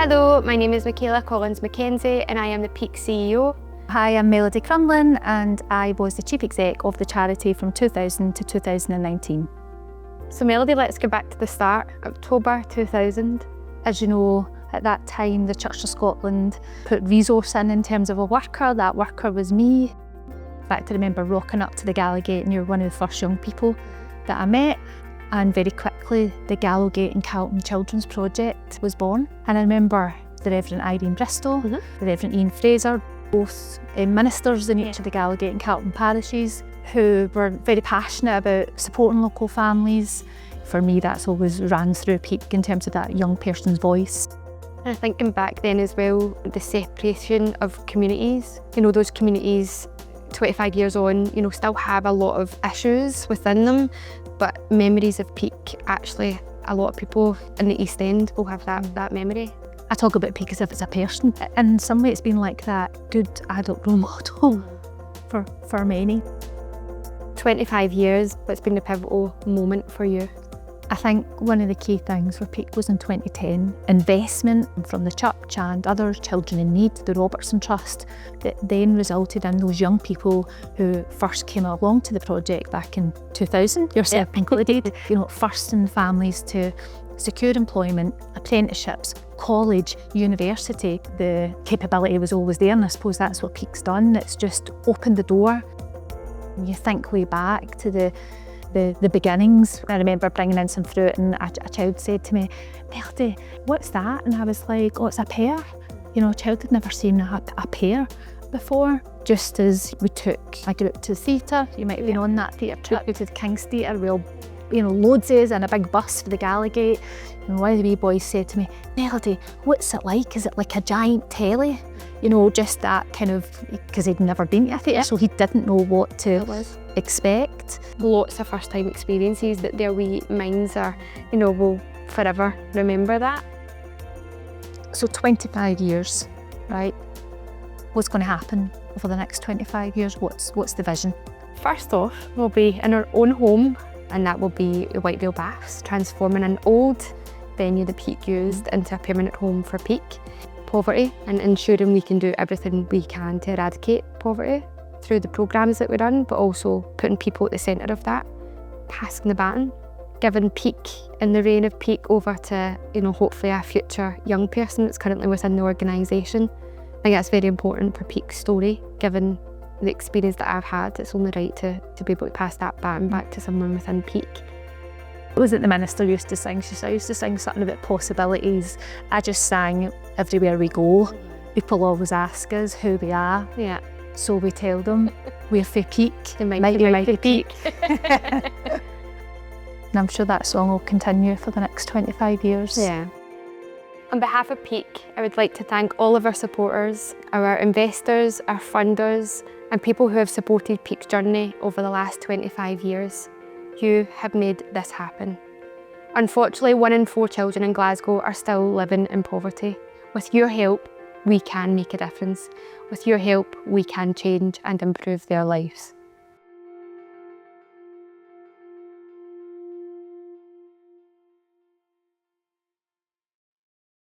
Hello, my name is Michaela Collins Mackenzie and I am the Peak CEO. Hi, I'm Melodie Crumlin and I was the Chief Exec of the charity from 2000 to 2019. So Melodie, let's go back to the start, October 2000. As you know, at that time the Church of Scotland put resource in terms of a worker. That worker was me. In fact, I remember rocking up to the Gallowgate and you're one of the first young people that I met. And very quickly, the Gallowgate and Carlton Children's Project was born. And I remember the Reverend Irene Bristol, the Reverend Ian Fraser, both ministers in each of the Gallowgate and Carlton parishes, who were very passionate about supporting local families. For me, that's always ran through Peak in terms of that young person's voice. And thinking back then as well, the separation of communities, those communities 25 years on, still have a lot of issues within them, but memories of Peak, actually, a lot of people in the East End will have that memory. I talk about Peak as if it's a person. In some way, it's been like that good adult role model for many. 25 years, but it's been a pivotal moment for you. I think one of the key things for Peak was in 2010, investment from the church and other children in need, the Robertson Trust, that then resulted in those young people who first came along to the project back in 2000, yourself included, first in families to secure employment, apprenticeships, college, university. The capability was always there, and I suppose that's what Peak's done. It's just opened the door. When you think way back to the beginnings. I remember bringing in some fruit and a child said to me, "Melodie, what's that?" And I was like, "Oh, it's a pear." A child had never seen a pear before. Just as we took a group to the theatre, you might have been on that theatre trip, to the King's Theatre, loads of us in a big bus for the Gallowgate. And one of the wee boys said to me, "Melodie, what's it like? Is it like a giant telly?" Just that kind of, because he'd never been to a theatre, so he didn't know what to expect. Lots of first time experiences that their wee minds are, will forever remember that. So 25 years, right? What's going to happen over the next 25 years? What's the vision? First off, we'll be in our own home, and that will be the Whitevale Baths, transforming an old venue that Peak used into a permanent home for Peak. Poverty, and ensuring we can do everything we can to eradicate poverty through the programmes that we run, but also putting people at the centre of that, passing the baton, giving Peak and the reign of Peak over to, hopefully a future young person that's currently within the organisation. I think that's very important for Peak's story, given the experience that I've had. It's only right to be able to pass that baton back to someone within Peak. It wasn't the minister used to sing, I used to sing something about possibilities. I just sang everywhere we go. People always ask us who we are. Yeah. So we tell them we're for Peak. They might be Peak. And I'm sure that song will continue for the next 25 years. Yeah. On behalf of Peak, I would like to thank all of our supporters, our investors, our funders, and people who have supported Peak's journey over the last 25 years. You have made this happen. Unfortunately, 1 in 4 children in Glasgow are still living in poverty. With your help, we can make a difference. With your help, we can change and improve their lives.